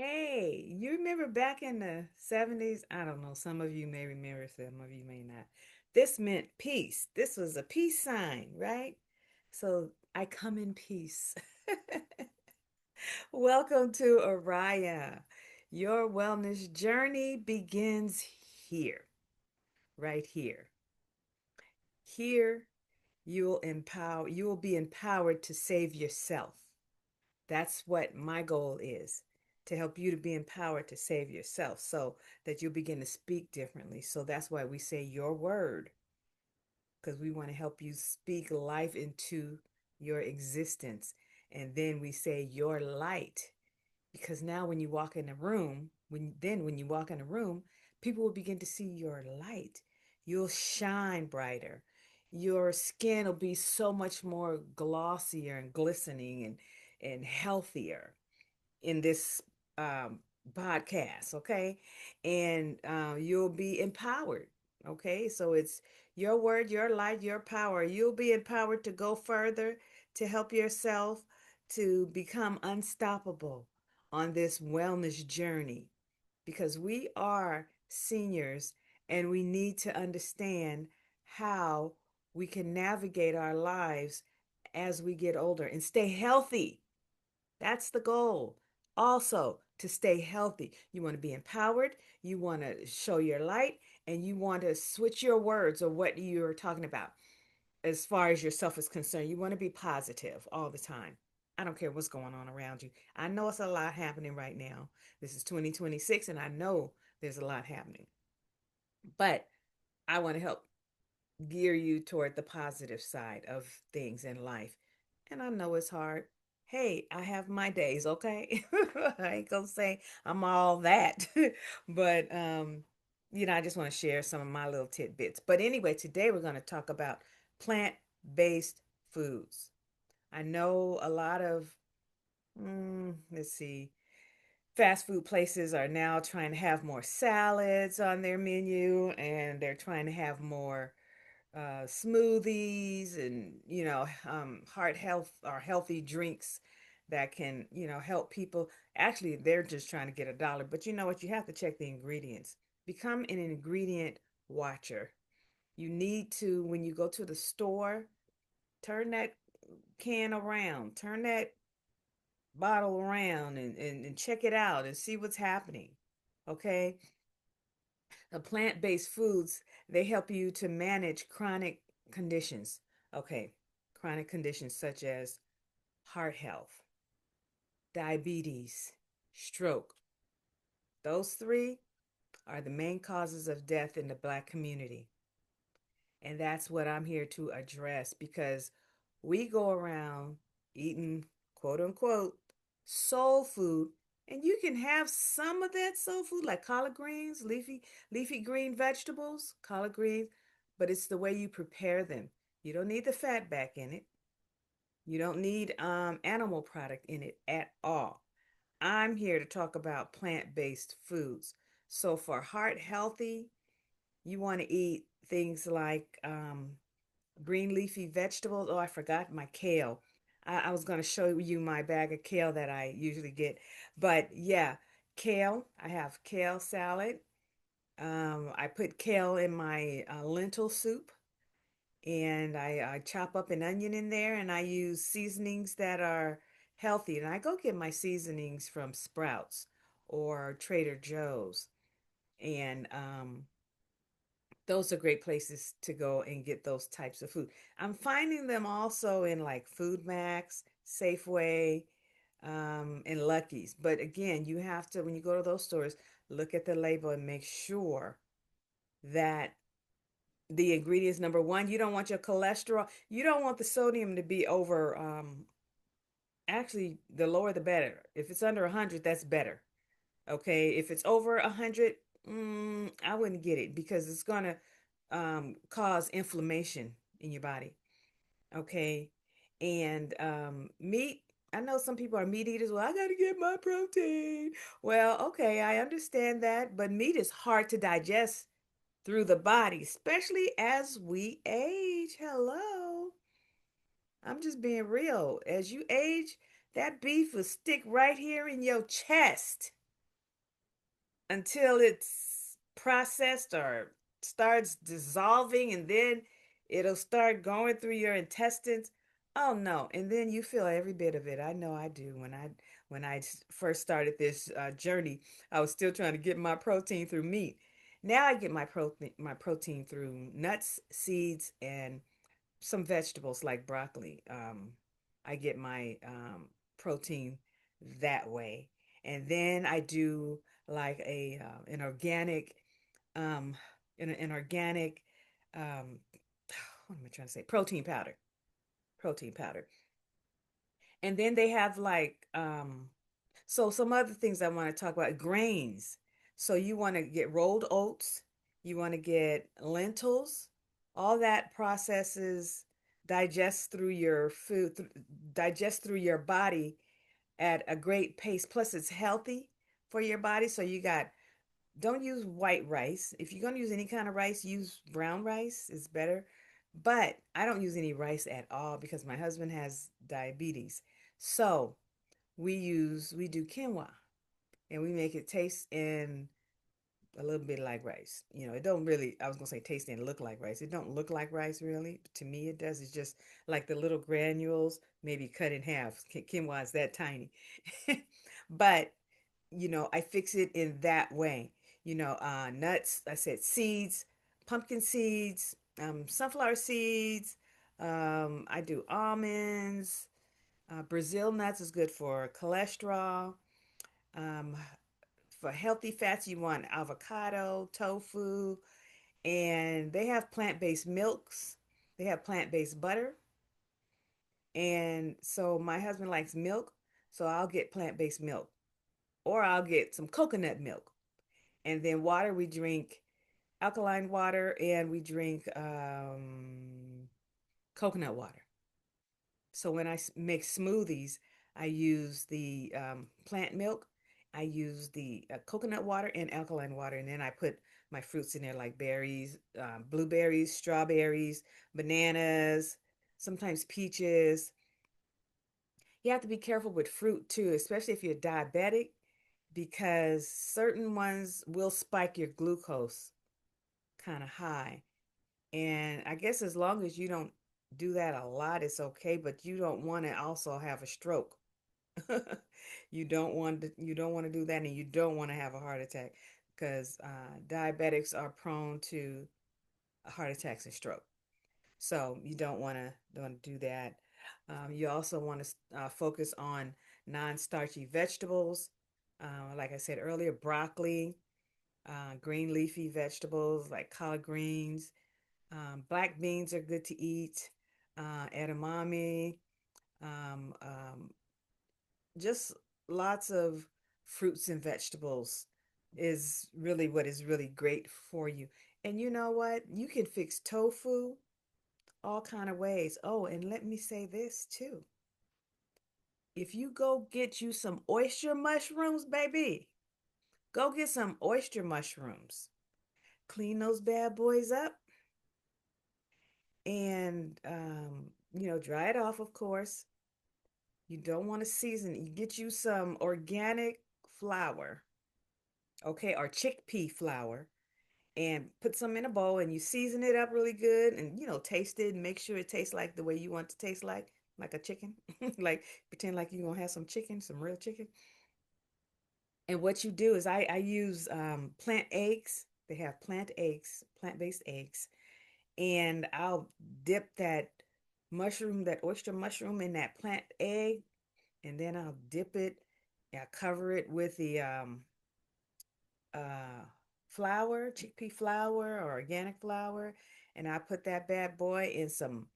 Hey, you remember back in the 70s? I don't know. Some of you may remember, some of you may not. This meant peace. This was a peace sign, right? So I come in peace. Welcome to Oriya. Your wellness journey begins here, right here. Here, you will be empowered to save yourself. That's what my goal is, to help you to be empowered to save yourself so that you'll begin to speak differently. So that's why we say your word, because we want to help you speak life into your existence. And then we say your light, because now when you walk in a room, when you walk in a room, people will begin to see your light. You'll shine brighter. Your skin will be so much more glossier and glistening and healthier in this um, podcast, okay? And you'll be empowered, okay? So it's your word, your light, your power. You'll be empowered to go further, to help yourself to become unstoppable on this wellness journey, because we are seniors and we need to understand how we can navigate our lives as we get older and stay healthy. That's the goal. Also, to stay healthy. You want to be empowered, you want to show your light, and you want to switch your words or what you're talking about as far as yourself is concerned. You want to be positive all the time. I don't care what's going on around you. I know it's a lot happening right now. This is 2026, and I know there's a lot happening. But I want to help gear you toward the positive side of things in life. And I know it's hard. Hey, I have my days, okay? I ain't gonna say I'm all that. But I just want to share some of my little tidbits. But anyway, today we're going to talk about plant-based foods. I know a lot of let's see, fast food places are now trying to have more salads on their menu, and they're trying to have more smoothies and heart health or healthy drinks that can help people. Actually, they're just trying to get a dollar, but you know what, you have to check the ingredients. Become an ingredient watcher. You need to, when you go to the store, turn that can around, turn that bottle around, and check it out and see what's happening. Okay. The plant-based foods, they help you to manage chronic conditions. Okay, chronic conditions such as heart health, diabetes, stroke. Those three are the main causes of death in the Black community. And that's what I'm here to address, because we go around eating quote unquote soul food, and you can have some of that soul food like collard greens, leafy green vegetables, collard greens, but it's the way you prepare them. You don't need the fat back in it. You don't need animal product in it at all. I'm here to talk about plant-based foods. So for heart healthy, you want to eat things like green leafy vegetables. Oh, I forgot my kale. I was going to show you my bag of kale that I usually get. But yeah, kale. I have kale salad. I put kale in my lentil soup, and I chop up an onion in there, and I use seasonings that are healthy. And I go get my seasonings from Sprouts or Trader Joe's. And those are great places to go and get those types of food. I'm finding them also in like Food Max, Safeway, and Lucky's. But again, you have to, when you go to those stores, look at the label and make sure that the ingredients, number one, you don't want your cholesterol, you don't want the sodium to be over, actually, the lower the better. If it's under 100, that's better. Okay, if it's over 100, I wouldn't get it, because it's gonna cause inflammation in your body. Okay, and meat. I know some people are meat eaters. Well, I got to get my protein. Well, okay, I understand that, but meat is hard to digest through the body, especially as we age. Hello, I'm just being real. As you age, that beef will stick right here in your chest. until it's processed or starts dissolving, and then it'll start going through your intestines. Oh no, and then you feel every bit of it. I know I do. When I first started this journey, I was still trying to get my protein through meat. Now I get my protein through nuts, seeds, and some vegetables like broccoli. I get my protein that way, and then I do like a an organic, um, an organic, um, what am I trying to say? Protein powder, and then they have like so some other things I want to talk about grains. So you want to get rolled oats, you want to get lentils, all that processes digest through your food, digest through your body at a great pace. Plus, it's healthy for your body. So you got, don't use white rice. If you're going to use any kind of rice, use brown rice. It's better. But I don't use any rice at all because my husband has diabetes. So we do quinoa, and we make it taste and a little bit like rice. It don't really, I was gonna say taste and look like rice. It don't look like rice really. To me it does. It's just like the little granules, maybe cut in half. Quinoa is that tiny. But I fix it in that way. Nuts, I said seeds, pumpkin seeds, sunflower seeds. I do almonds. Brazil nuts is good for cholesterol. Um, for healthy fats, you want avocado, tofu, and they have plant-based milks. They have plant-based butter. And so my husband likes milk, so I'll get plant-based milk, or I'll get some coconut milk. And then water, we drink alkaline water, and we drink coconut water. So when I make smoothies, I use the plant milk, I use the coconut water and alkaline water, and then I put my fruits in there like berries, blueberries, strawberries, bananas, sometimes peaches. You have to be careful with fruit too, especially if you're diabetic, because certain ones will spike your glucose kind of high. And I guess as long as you don't do that a lot, it's okay, but you don't want to also have a stroke. You don't want to do that, and you don't want to have a heart attack because diabetics are prone to heart attacks and stroke. So you don't do that. You also want to focus on non-starchy vegetables, like I said earlier, broccoli, green leafy vegetables like collard greens. Black beans are good to eat. Edamame. Um, um, just lots of fruits and vegetables is really what is really great for you. And you know what? You can fix tofu all kind of ways. Oh, and let me say this too. If you go get you some oyster mushrooms, baby, go get some oyster mushrooms. Clean those bad boys up and dry it off, of course. You don't want to season it. You get you some organic flour, okay, or chickpea flour, and put some in a bowl, and you season it up really good, and taste it and make sure it tastes like the way you want it to taste, like a chicken. Like pretend like you're gonna have some chicken, some real chicken. And what you do is I use plant eggs. They have plant-based eggs, and I'll dip that oyster mushroom in that plant egg, and then I'll dip it, I cover it with the uh, flour, chickpea flour or organic flour, and I put that bad boy in some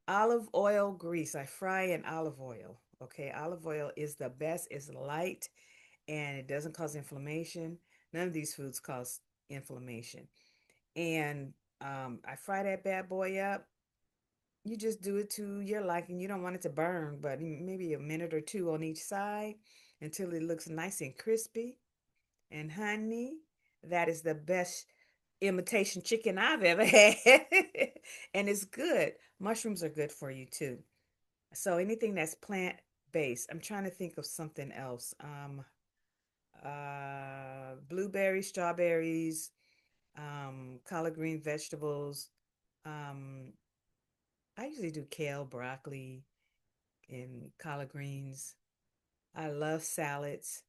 olive oil grease. I fry in olive oil. Okay, olive oil is the best. It's light and it doesn't cause inflammation. None of these foods cause inflammation. And I fry that bad boy up. You just do it to your liking. You don't want it to burn, but maybe a minute or two on each side until it looks nice and crispy. And honey, that is the best imitation chicken I've ever had. And it's good. Mushrooms are good for you too. So anything that's plant based. I'm trying to think of something else. blueberries, strawberries, collard green vegetables. Um, I usually do kale, broccoli, and collard greens. I love salads.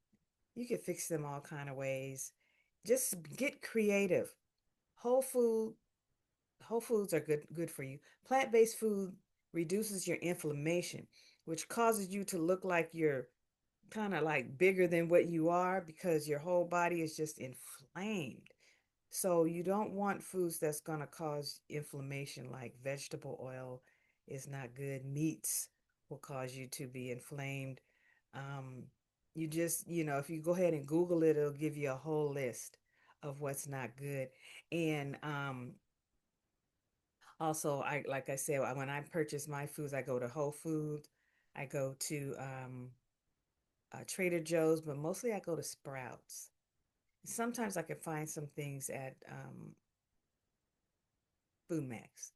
You can fix them all kind of ways. Just get creative. Whole food, whole foods are good for you. Plant-based food reduces your inflammation, which causes you to look like you're kind of like bigger than what you are because your whole body is just inflamed. So you don't want foods that's going to cause inflammation, like vegetable oil is not good. Meats will cause you to be inflamed. Um, you just, if you go ahead and Google it, it'll give you a whole list of what's not good. And also, like I said, when I purchase my foods, I go to Whole Foods, I go to Trader Joe's, but mostly I go to Sprouts. Sometimes I can find some things at Food Max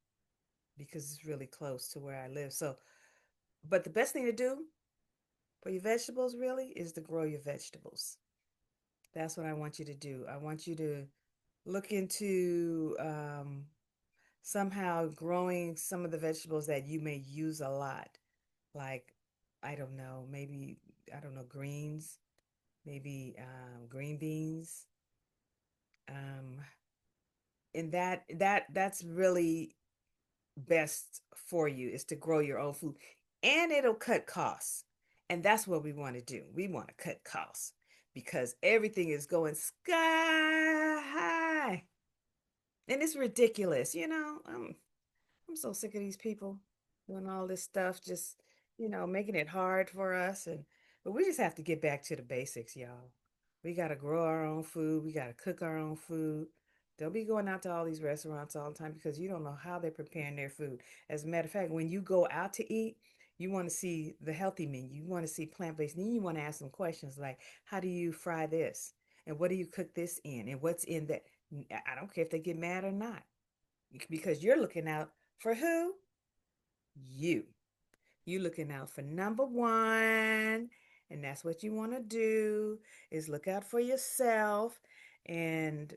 because it's really close to where I live. So, but the best thing to do for your vegetables really is to grow your vegetables. That's what I want you to do. I want you to look into somehow growing some of the vegetables that you may use a lot. Like, I don't know, maybe, I don't know, greens, maybe green beans. Um, and that's really best for you is to grow your own food and it'll cut costs. And that's what we want to do. We want to cut costs because everything is going sky high and it's ridiculous. I'm so sick of these people doing all this stuff, just, making it hard for us. But we just have to get back to the basics, y'all. We got to grow our own food. We got to cook our own food. Don't be going out to all these restaurants all the time because you don't know how they're preparing their food. As a matter of fact, when you go out to eat, you want to see the healthy menu. You want to see plant-based. Then you want to ask them questions like, how do you fry this? And what do you cook this in? And what's in that? I don't care if they get mad or not because you're looking out for who? You. You looking out for number one. And that's what you want to do is look out for yourself and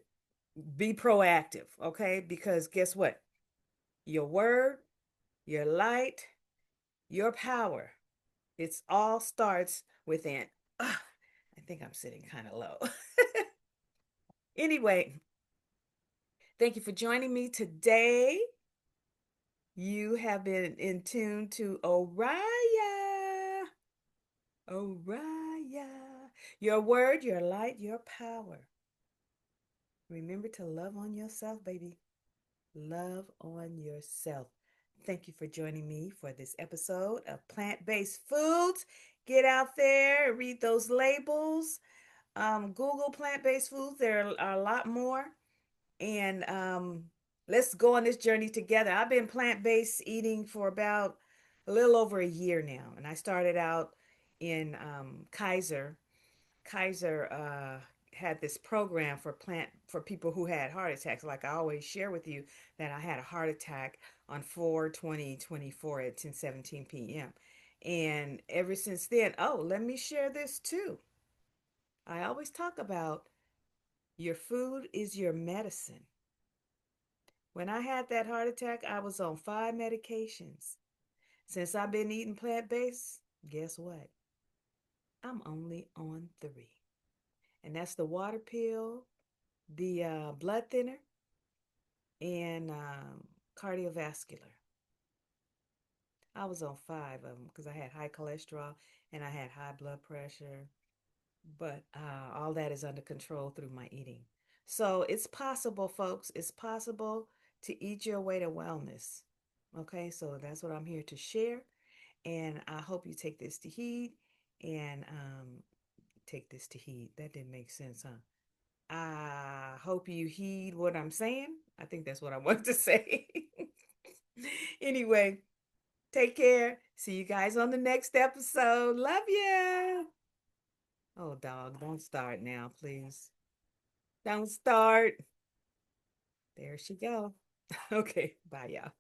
be proactive, okay? Because guess what? Your word, your light, your power, it's all starts within. I think I'm sitting kind of low. Anyway, thank you for joining me today. You have been in tune to Oriya. Oriya. Your word, your light, your power. Remember to love on yourself, baby. Love on yourself. Thank you for joining me for this episode of Plant Based Foods. Get out there, read those labels. Google plant based foods. There are a lot more. And let's go on this journey together. I've been plant-based eating for about a little over a year now, and I started out in Kaiser. Kaiser had this program for people who had heart attacks. Like I always share with you that I had a heart attack on 4/20/24 at 10:17 p.m. And ever since then, oh, let me share this too. I always talk about your food is your medicine. When I had that heart attack, I was on 5 medications. Since I've been eating plant based, guess what? I'm only on 3. And that's the water pill, the blood thinner, and cardiovascular. I was on 5 of them because I had high cholesterol and I had high blood pressure. But all that is under control through my eating. So it's possible, folks. It's possible to eat your way to wellness. Okay, so that's what I'm here to share. And I hope you take this to heed and take this to heed. That didn't make sense, huh? I hope you heed what I'm saying. I think that's what I wanted to say. Anyway, take care. See you guys on the next episode. Love you. Oh, dog, don't start now, please. Don't start. There she go. Okay, bye, y'all.